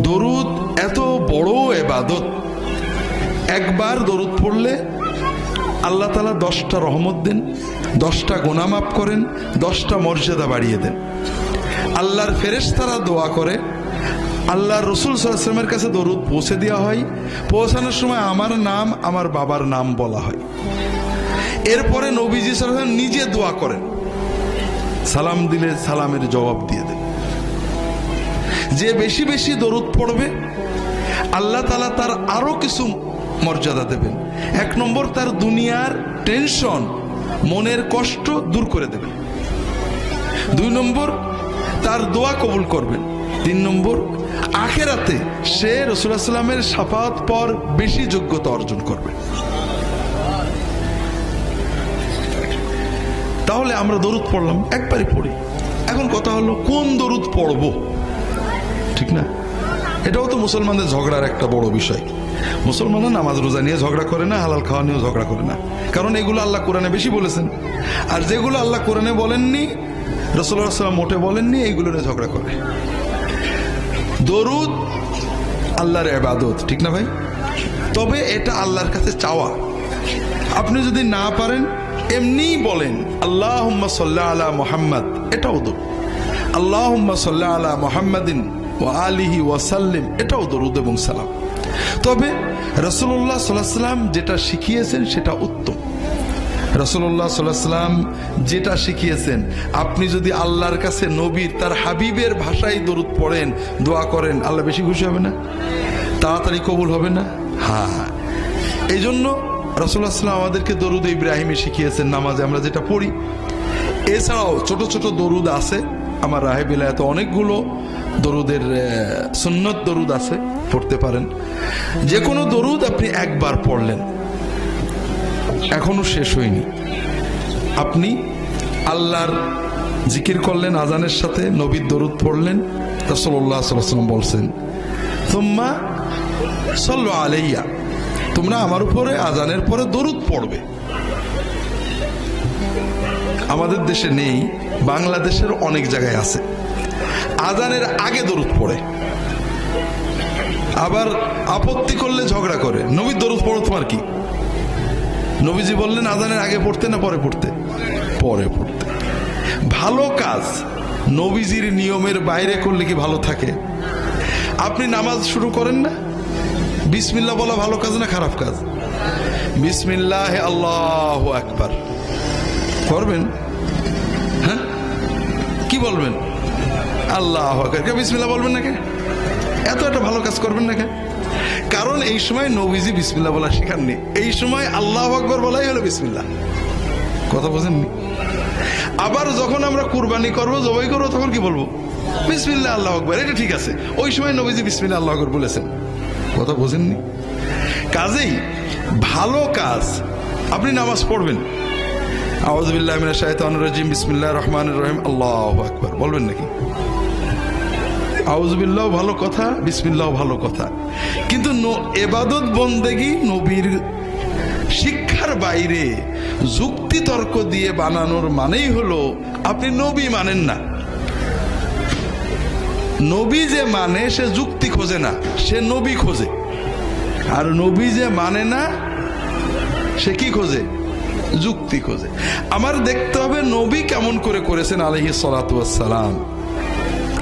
দরুদ এত বড় ইবাদত, একবার দরুদ পড়লে আল্লাহ তাআলা 10টা রহমত দেন, 10টা গুনাহ মাফ করেন, 10টা মর্যাদা বাড়িয়ে দেন। আল্লাহর ফেরেশতারা দোয়া করে, আল্লাহর রাসূল সাল্লাল্লাহু আলাইহি ওয়াসাল্লামের কাছে দরুদ পৌঁছে দেওয়া হয়, পৌঁছানোর সময় আমার নাম আমার বাবার নাম বলা হয়। এরপরে নবীজি সাল্লাল্লাহু আলাইহি ওয়াসাল্লাম নিজে দোয়া করেন, সালাম দিলে সালামের জবাব দিয়ে দেন। যে বেশি বেশি দরুদ পড়বে আল্লাহ তাআলা তার আরো কিছু মর্যাদা দেবেন। 1 নম্বর, তার দুনিয়ার টেনশন, মনের কষ্ট দূর করে দেবেন। 2 নম্বর, তার দোয়া কবুল করবেন। 3 নম্বর, আখিরাতে সে রাসূলুল্লাহ সাল্লাল্লাহু আলাইহি ওয়াসাল্লামের শাফাআত পাওয়ার বেশি যোগ্যতা অর্জন করবে। তাহলে আমরা দরুদ পড়লাম, একবারই পড়ি। এখন কথা হলো কোন দরুদ পড়ব, ঠিক না? এটাও তো মুসলমানদের ঝগড়ার একটা বড় বিষয়। মুসলমানরা নামাজ রোজা নিয়ে ঝগড়া করে না, হালাল খাওয়া নিয়েও ঝগড়া করে না, কারণ এগুলো আল্লাহ কোরআনে বেশি বলেছেন। আর যেগুলো আল্লাহ কোরআনে বলেননি, রাসূলুল্লাহ সাল্লাল্লাহু আলাইহি ওয়াসাল্লাম মোটে বলেননি, এইগুলো নিয়ে ঝগড়া করে। দরুদ আল্লাহর ইবাদত, ঠিক না ভাই? তবে এটা আল্লাহর কাছে চাওয়া। আপনি যদি না পারেন এমনি বলেন আল্লাহুম্মা সাল্লি আলা মুহাম্মদ, এটাও দরুদ। আল্লাহুম্মা সাল্লি আলা মুহাম্মাদিন ওয়া আলিহি ওয়া সাল্লিম, এটাও দরুদ এবং সালাম। তবে রাসূলুল্লাহ সাল্লাল্লাহু আলাইহি ওয়াসাল্লাম যেটা শিখিয়েছেন সেটা উত্তম। রাসূলুল্লাহ সাল্লাল্লাহু আলাইহি ওয়াসাল্লাম যেটা শিখিয়েছেন, আপনি যদি আল্লাহর কাছে নবীর, তার হাবিবের ভাষায় দরুদ পড়েন, দোয়া করেন, আল্লাহ বেশি খুশি হবে না? তাড়াতাড়ি কবুল হবে না? হ্যাঁ, এই জন্য রাসূলুল্লাহ সাল্লাল্লাহু আলাইহি ওয়াসাল্লাম আমাদেরকে দরুদ ইব্রাহিমী শিখিয়েছেন, নামাজে আমরা যেটা পড়ি। এছাড়াও ছোট ছোট দরুদ আছে, আমার রাহে বিলায়াতে অনেকগুলো দরুদের সুন্নত দরুদ আছে, পড়তে পারেন। যে কোনো দরুদ আপনি একবার পড়লেন, এখনো শেষ হয়নি, আপনি আল্লাহর জিকির করলেন আজানের সাথে, নবীর দরুদ পড়লেন। রাসূলুল্লাহ সাল্লাল্লাহু আলাইহি ওয়াসাল্লাম বলছেন, সুম্মা সাল্লু আলাইয়া, তোমরা আমার উপরে আজানের পরে দরুদ পড়বে। আমাদের দেশে নেই, বাংলাদেশের অনেক জায়গায় আছে। আজানের আগে দরুদ পড়ে, আবার আপত্তি করলে ঝগড়া করে, নবীর দরুদ পড়ো, তোমার কি? নবীজি বললেন আজানের আগে পড়তে না পরে পড়তে? পরে পড়তে। ভালো কাজ নবীজির নিয়মের বাইরে করলে কি ভালো থাকে? আপনি নামাজ শুরু করেন না, বিসমিল্লাহ বলা ভালো কাজ না খারাপ কাজ? বিসমিল্লাহ আল্লাহু আকবার করবেন, হ্যাঁ? কি বলবেন? আল্লাহু আকবার, বিসমিল্লাহ বলবেন না? কে এত একটা ভালো কাজ করবেন না? কে? কারণ এই সময় নবীজি বিসমিল্লাহ বলা শেখাননি, এই সময় আল্লাহু আকবার বলাই হলো বিসমিল্লাহ। কথা বোঝেননি? আবার যখন আমরা কুরবানি করবো, জবাই করবো, তখন কি বলবো? বিসমিল্লাহ আল্লাহু আকবার, এটা ঠিক আছে। ওই সময় নবীজি বিসমিল্লাহ আল্লাহু আকবার বলেছেন। কথা বোঝেননি? কাজেই ভালো কাজ, আপনি নামাজ পড়বেন, আউযু বিল্লাহি মিনাশ শাইতানির রাজিম, বিসমিল্লাহির রহমানির রহিম, আল্লাহু আকবার বলবেন নাকি? আউযু বিল্লাহ ভালো কথা, বিসমিল্লাহ ভালো কথা, কিন্তু ইবাদত বন্দেগী নবীর শিক্ষার বাইরে যুক্তি তর্ক দিয়ে বানানোর মানেই হলো আপনি নবী মানেন না। নবী যে মানে সে যুক্তি খোঁজে না, সে নবী খোঁজে। আর নবী যে মানে না সে কি খোঁজে? যুক্তি খোঁজে। আমার দেখতে হবে নবী কেমন করে করেছেন আলাইহিস সালাতু ওয়াস সালাম।